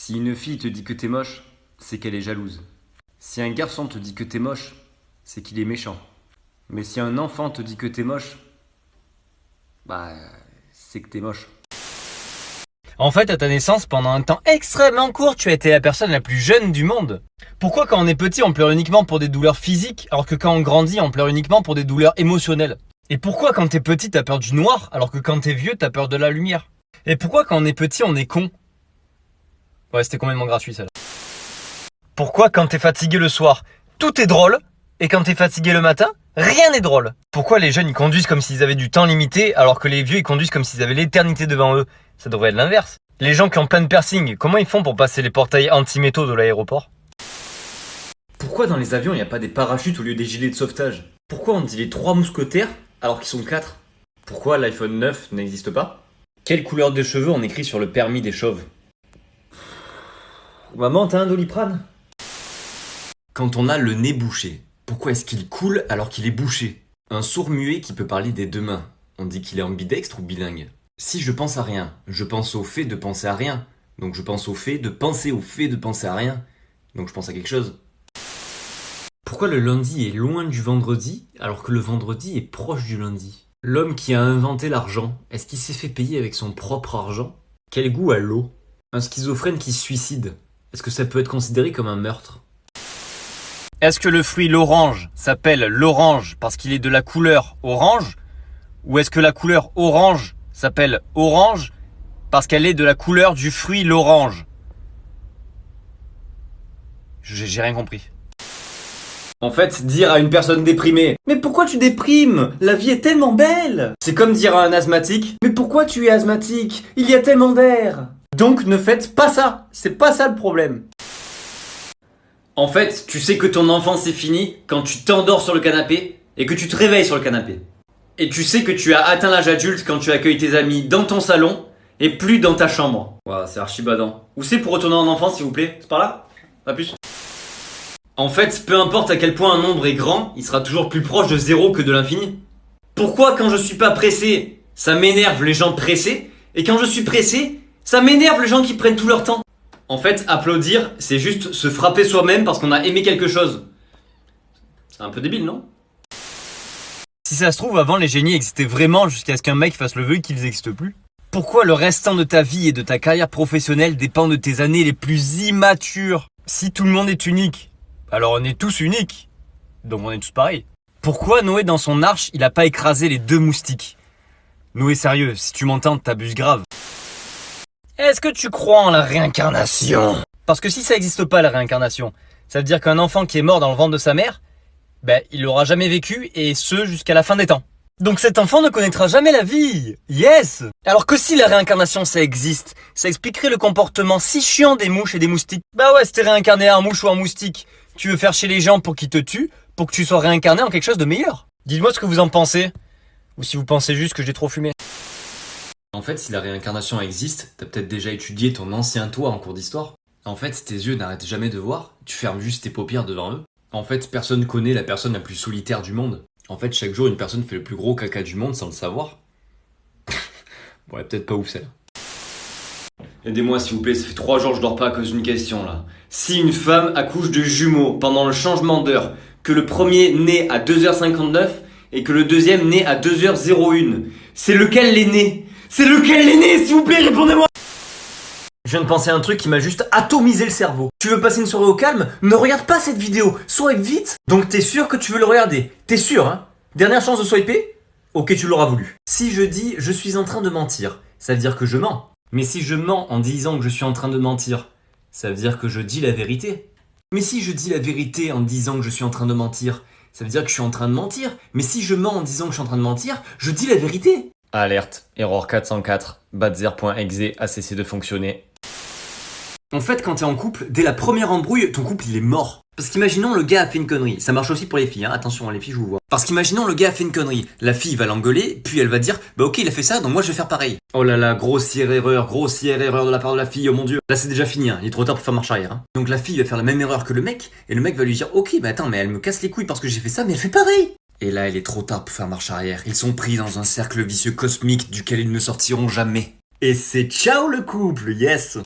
Si une fille te dit que t'es moche, c'est qu'elle est jalouse. Si un garçon te dit que t'es moche, c'est qu'il est méchant. Mais si un enfant te dit que t'es moche, bah, c'est que t'es moche. En fait, à ta naissance, pendant un temps extrêmement court, tu as été la personne la plus jeune du monde. Pourquoi quand on est petit, on pleure uniquement pour des douleurs physiques, alors que quand on grandit, on pleure uniquement pour des douleurs émotionnelles? Et pourquoi quand t'es petit, t'as peur du noir, alors que quand t'es vieux, t'as peur de la lumière? Et pourquoi quand on est petit, on est con? Ouais, c'était complètement gratuit, celle-là. Pourquoi quand t'es fatigué le soir, tout est drôle, et quand t'es fatigué le matin, rien n'est drôle? Pourquoi les jeunes, ils conduisent comme s'ils avaient du temps limité, alors que les vieux, ils conduisent comme s'ils avaient l'éternité devant eux? Ça devrait être l'inverse. Les gens qui ont plein de piercings, comment ils font pour passer les portails anti-métaux de l'aéroport? Pourquoi dans les avions il n'y a pas des parachutes au lieu des gilets de sauvetage? Pourquoi on dit les 3 mousquetaires alors qu'ils sont 4? Pourquoi l'iPhone 9 n'existe pas? Quelle couleur de cheveux on écrit sur le permis des chauves? Maman, t'as un Doliprane? Quand on a le nez bouché, pourquoi est-ce qu'il coule alors qu'il est bouché? Un sourd-muet qui peut parler des deux mains, on dit qu'il est ambidextre ou bilingue? Si je pense à rien, je pense au fait de penser à rien. Donc je pense au fait de penser au fait de penser à rien. Donc je pense à quelque chose. Pourquoi le lundi est loin du vendredi alors que le vendredi est proche du lundi? L'homme qui a inventé l'argent, est-ce qu'il s'est fait payer avec son propre argent? Quel goût a l'eau? Un schizophrène qui se suicide, est-ce que ça peut être considéré comme un meurtre? Est-ce que le fruit l'orange s'appelle l'orange parce qu'il est de la couleur orange? Ou est-ce que la couleur orange s'appelle orange parce qu'elle est de la couleur du fruit l'orange? J'ai rien compris. En fait, dire à une personne déprimée « Mais pourquoi tu déprimes? La vie est tellement belle !» C'est comme dire à un asthmatique « Mais pourquoi tu es asthmatique? Il y a tellement d'air !» Donc ne faites pas ça, c'est pas ça le problème. En fait, tu sais que ton enfance est finie quand tu t'endors sur le canapé et que tu te réveilles sur le canapé. Et tu sais que tu as atteint l'âge adulte quand tu accueilles tes amis dans ton salon et plus dans ta chambre. Ouah, c'est archi badant. Où c'est pour retourner en enfance, s'il vous plaît? C'est par là? Pas plus. En fait, peu importe à quel point un nombre est grand, il sera toujours plus proche de zéro que de l'infini. Pourquoi quand je suis pas pressé, ça m'énerve les gens pressés, et quand je suis pressé, ça m'énerve les gens qui prennent tout leur temps? En fait, applaudir, c'est juste se frapper soi-même parce qu'on a aimé quelque chose. C'est un peu débile, non? Si ça se trouve, avant les génies existaient vraiment jusqu'à ce qu'un mec fasse le vœu qu'ils n'existent plus. Pourquoi le restant de ta vie et de ta carrière professionnelle dépend de tes années les plus immatures? Si tout le monde est unique, alors on est tous uniques. Donc on est tous pareils. Pourquoi Noé dans son arche, il a pas écrasé les 2 moustiques? Noé sérieux, si tu m'entends, t'abuses grave. Est-ce que tu crois en la réincarnation? Parce que si ça n'existe pas la réincarnation, ça veut dire qu'un enfant qui est mort dans le ventre de sa mère, il l'aura jamais vécu et ce jusqu'à la fin des temps. Donc cet enfant ne connaîtra jamais la vie. Yes! Alors que si la réincarnation ça existe, ça expliquerait le comportement si chiant des mouches et des moustiques. Bah ouais, si t'es réincarné en mouche ou en moustique, tu veux faire chier les gens pour qu'ils te tuent, pour que tu sois réincarné en quelque chose de meilleur. Dites-moi ce que vous en pensez. Ou si vous pensez juste que j'ai trop fumé. En fait, si la réincarnation existe, t'as peut-être déjà étudié ton ancien toi en cours d'histoire. En fait, tes yeux n'arrêtent jamais de voir, tu fermes juste tes paupières devant eux. En fait, personne connaît la personne la plus solitaire du monde. En fait, chaque jour, une personne fait le plus gros caca du monde sans le savoir. Bon, elle est peut-être pas ouf, celle-là. Aidez-moi, s'il vous plaît, ça fait 3 jours que je dors pas à cause d'une question, là. Si une femme accouche de jumeaux pendant le changement d'heure, que le premier naît à 2h59 et que le deuxième naît à 2h01, c'est lequel l'aîné? C'est lequel l'aîné, s'il vous plaît, répondez-moi! Je viens de penser à un truc qui m'a juste atomisé le cerveau. Tu veux passer une soirée au calme? Ne regarde pas cette vidéo, swipe vite. Donc t'es sûr que tu veux le regarder? T'es sûr, hein? Dernière chance de swiper? Ok, tu l'auras voulu. Si je dis je suis en train de mentir, ça veut dire que je mens. Mais si je mens en disant que je suis en train de mentir, ça veut dire que je dis la vérité. Mais si je dis la vérité en disant que je suis en train de mentir, ça veut dire que je suis en train de mentir. Mais si je mens en disant que je suis en train de mentir, je dis la vérité. Alerte, erreur 404, badzer.exe a cessé de fonctionner. En fait, quand t'es en couple, dès la première embrouille, ton couple il est mort. Parce qu'imaginons le gars a fait une connerie. Ça marche aussi pour les filles, hein. Attention, les filles, je vous vois. Parce qu'imaginons le gars a fait une connerie. La fille va l'engueuler, puis elle va dire bah ok, il a fait ça, donc moi je vais faire pareil. Oh là là, grossière erreur de la part de la fille, oh mon dieu. Là c'est déjà fini, hein. Il est trop tard pour faire marche arrière. Hein. Donc la fille va faire la même erreur que le mec, et le mec va lui dire ok, bah attends, mais elle me casse les couilles parce que j'ai fait ça, mais elle fait pareil. Et là, il est trop tard pour faire marche arrière. Ils sont pris dans un cercle vicieux cosmique duquel ils ne sortiront jamais. Et c'est ciao le couple, yes!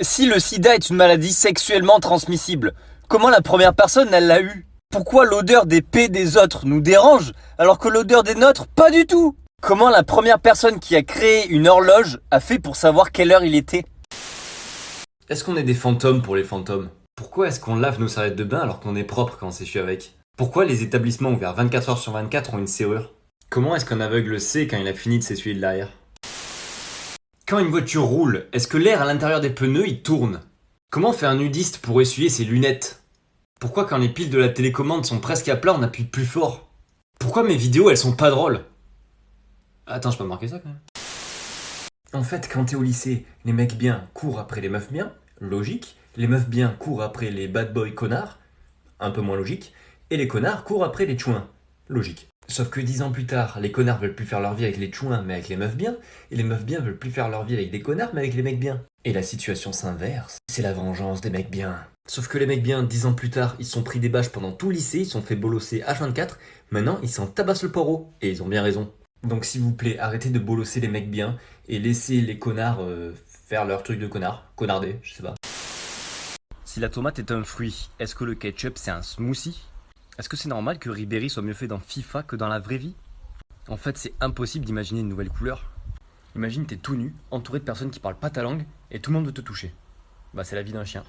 Si le sida est une maladie sexuellement transmissible, comment la première personne elle l'a eu? Pourquoi l'odeur des pets des autres nous dérange alors que l'odeur des nôtres pas du tout? Comment la première personne qui a créé une horloge a fait pour savoir quelle heure il était? Est-ce qu'on est des fantômes pour les fantômes? Pourquoi est-ce qu'on lave nos serviettes de bain alors qu'on est propre quand on s'essuie avec? Pourquoi les établissements ouverts 24 heures sur 24 ont une serrure? Comment est-ce qu'un aveugle sait quand il a fini de s'essuyer de l'arrière? Quand une voiture roule, est-ce que l'air à l'intérieur des pneus il tourne? Comment fait un nudiste pour essuyer ses lunettes? Pourquoi quand les piles de la télécommande sont presque à plat on appuie plus fort? Pourquoi mes vidéos elles sont pas drôles? Attends, je peux marquer ça quand même. En fait, quand t'es au lycée, les mecs bien courent après les meufs bien, logique. Les meufs bien courent après les bad boys connards, un peu moins logique. Et les connards courent après les chouins, logique. Sauf que 10 ans plus tard, les connards veulent plus faire leur vie avec les chouins mais avec les meufs bien, et les meufs bien veulent plus faire leur vie avec des connards mais avec les mecs bien. Et la situation s'inverse, c'est la vengeance des mecs bien. Sauf que les mecs bien, 10 ans plus tard, ils se sont pris des bâches pendant tout le lycée, ils se sont fait bolosser H24, maintenant ils s'en tabassent le poireau, et ils ont bien raison. Donc s'il vous plaît, arrêtez de bolosser les mecs bien, et laissez les connards faire leur truc de connard, connardé, je sais pas. Si la tomate est un fruit, est-ce que le ketchup c'est un smoothie? Est-ce que c'est normal que Ribéry soit mieux fait dans FIFA que dans la vraie vie? En fait, c'est impossible d'imaginer une nouvelle couleur. Imagine t'es tout nu, entouré de personnes qui parlent pas ta langue, et tout le monde veut te toucher. Bah c'est la vie d'un chien.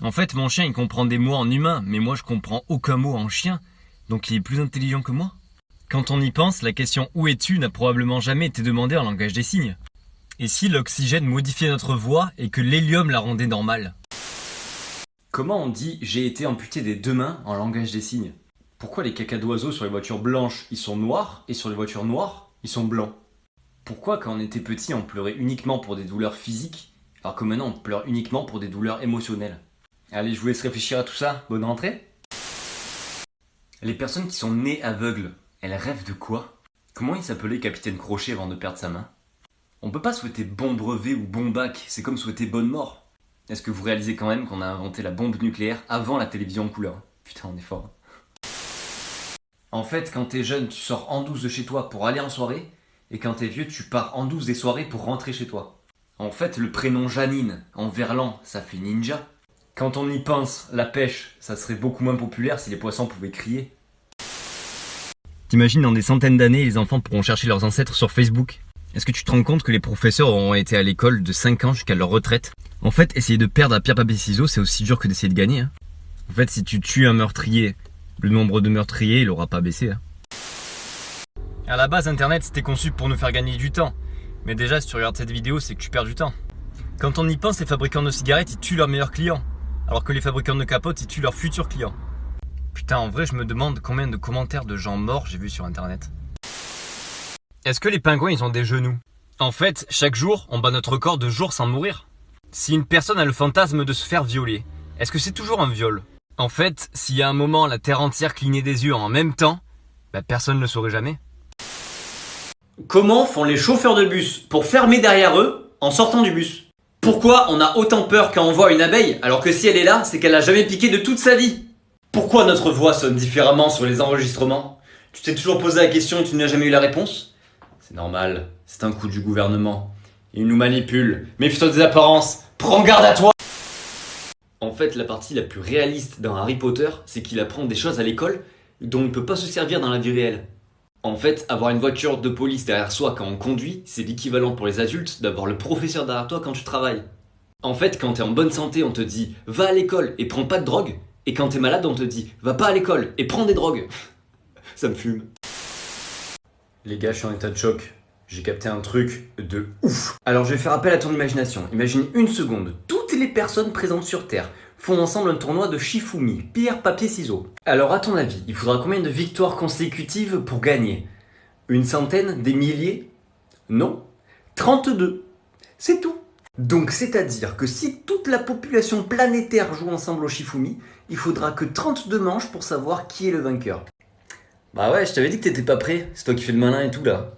En fait, mon chien il comprend des mots en humain, mais moi je comprends aucun mot en chien, donc il est plus intelligent que moi. Quand on y pense, la question où es-tu n'a probablement jamais été demandée en langage des signes. Et si l'oxygène modifiait notre voix et que l'hélium la rendait normale? Comment on dit j'ai été amputé des deux mains en langage des signes? Pourquoi les cacas d'oiseaux sur les voitures blanches ils sont noirs et sur les voitures noires ils sont blancs? Pourquoi quand on était petit on pleurait uniquement pour des douleurs physiques alors que maintenant on pleure uniquement pour des douleurs émotionnelles? Allez, je vous laisse réfléchir à tout ça, bonne rentrée. Les personnes qui sont nées aveugles, elles rêvent de quoi? Comment il s'appelait Capitaine Crochet avant de perdre sa main? On peut pas souhaiter bon brevet ou bon bac, c'est comme souhaiter bonne mort. Est-ce que vous réalisez quand même qu'on a inventé la bombe nucléaire avant la télévision en couleur? Putain, on est fort. En fait, quand t'es jeune, tu sors en douce de chez toi pour aller en soirée, et quand t'es vieux, tu pars en douce des soirées pour rentrer chez toi. En fait, le prénom Janine, en verlan, ça fait ninja. Quand on y pense, la pêche, ça serait beaucoup moins populaire si les poissons pouvaient crier. T'imagines dans des centaines d'années, les enfants pourront chercher leurs ancêtres sur Facebook? Est-ce que tu te rends compte que les professeurs auront été à l'école de 5 ans jusqu'à leur retraite? En fait, essayer de perdre à pierre papier ciseaux, c'est aussi dur que d'essayer de gagner. En fait, si tu tues un meurtrier, le nombre de meurtriers, il aura pas baissé. À la base, Internet, c'était conçu pour nous faire gagner du temps. Mais déjà, si tu regardes cette vidéo, c'est que tu perds du temps. Quand on y pense, les fabricants de cigarettes, ils tuent leurs meilleurs clients. Alors que les fabricants de capotes, ils tuent leurs futurs clients. Putain, en vrai, je me demande combien de commentaires de gens morts j'ai vu sur Internet. Est-ce que les pingouins, ils ont des genoux? En fait, chaque jour, on bat notre record de jours sans mourir. Si une personne a le fantasme de se faire violer, est-ce que c'est toujours un viol? En fait, s'il y a un moment la terre entière clignait des yeux en même temps, bah personne ne le saurait jamais. Comment font les chauffeurs de bus pour fermer derrière eux en sortant du bus? Pourquoi on a autant peur quand on voit une abeille alors que si elle est là, c'est qu'elle a jamais piqué de toute sa vie? Pourquoi notre voix sonne différemment sur les enregistrements? Tu t'es toujours posé la question et tu n'as jamais eu la réponse? C'est normal, c'est un coup du gouvernement. Ils nous manipulent. Méfie-toi des apparences. Prends garde à toi. En fait, la partie la plus réaliste dans Harry Potter, c'est qu'il apprend des choses à l'école dont il ne peut pas se servir dans la vie réelle. En fait, avoir une voiture de police derrière soi quand on conduit, c'est l'équivalent pour les adultes d'avoir le professeur derrière toi quand tu travailles. En fait, quand t'es en bonne santé, on te dit « va à l'école et prends pas de drogue », et quand t'es malade, on te dit « va pas à l'école et prends des drogues ». Ça me fume. Les gars, je suis en état de choc. J'ai capté un truc de ouf. Alors je vais faire appel à ton imagination. Imagine une seconde, toutes les personnes présentes sur Terre font ensemble un tournoi de Shifumi, pierre, papier, ciseaux. Alors à ton avis, il faudra combien de victoires consécutives pour gagner? Une centaine? Des milliers? Non. 32. C'est tout. Donc c'est-à-dire que si toute la population planétaire joue ensemble au Shifumi, il faudra que 32 manches pour savoir qui est le vainqueur. Bah ouais, je t'avais dit que t'étais pas prêt. C'est toi qui fais le malin et tout là.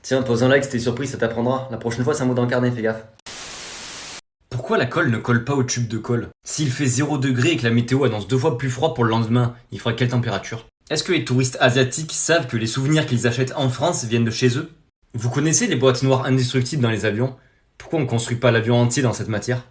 Tiens, pose un like si t'es surpris, ça t'apprendra. La prochaine fois, c'est un mot d'encarné, fais gaffe. Pourquoi la colle ne colle pas au tube de colle? S'il fait 0 degré et que la météo annonce 2 fois plus froid pour le lendemain, il fera quelle température? Est-ce que les touristes asiatiques savent que les souvenirs qu'ils achètent en France viennent de chez eux? Vous connaissez les boîtes noires indestructibles dans les avions? Pourquoi on construit pas l'avion entier dans cette matière?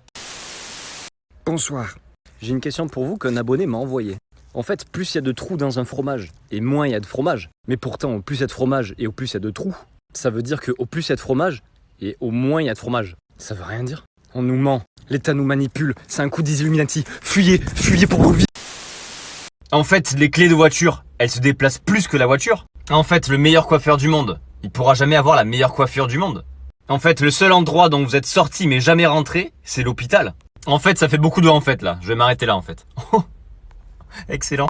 Bonsoir. J'ai une question pour vous qu'un abonné m'a envoyée. En fait, plus il y a de trous dans un fromage, et moins il y a de fromage. Mais pourtant, au plus il y a de fromage et au plus il y a de trous, ça veut dire qu'au plus il y a de fromage et au moins il y a de fromage. Ça veut rien dire. On nous ment, l'État nous manipule, c'est un coup des Illuminati. Fuyez, fuyez pour vos vies. En fait, les clés de voiture, elles se déplacent plus que la voiture. En fait, le meilleur coiffeur du monde, il pourra jamais avoir la meilleure coiffure du monde. En fait, le seul endroit dont vous êtes sorti mais jamais rentré, c'est l'hôpital. En fait, ça fait beaucoup de en fait là. Je vais m'arrêter là en fait. Excellent.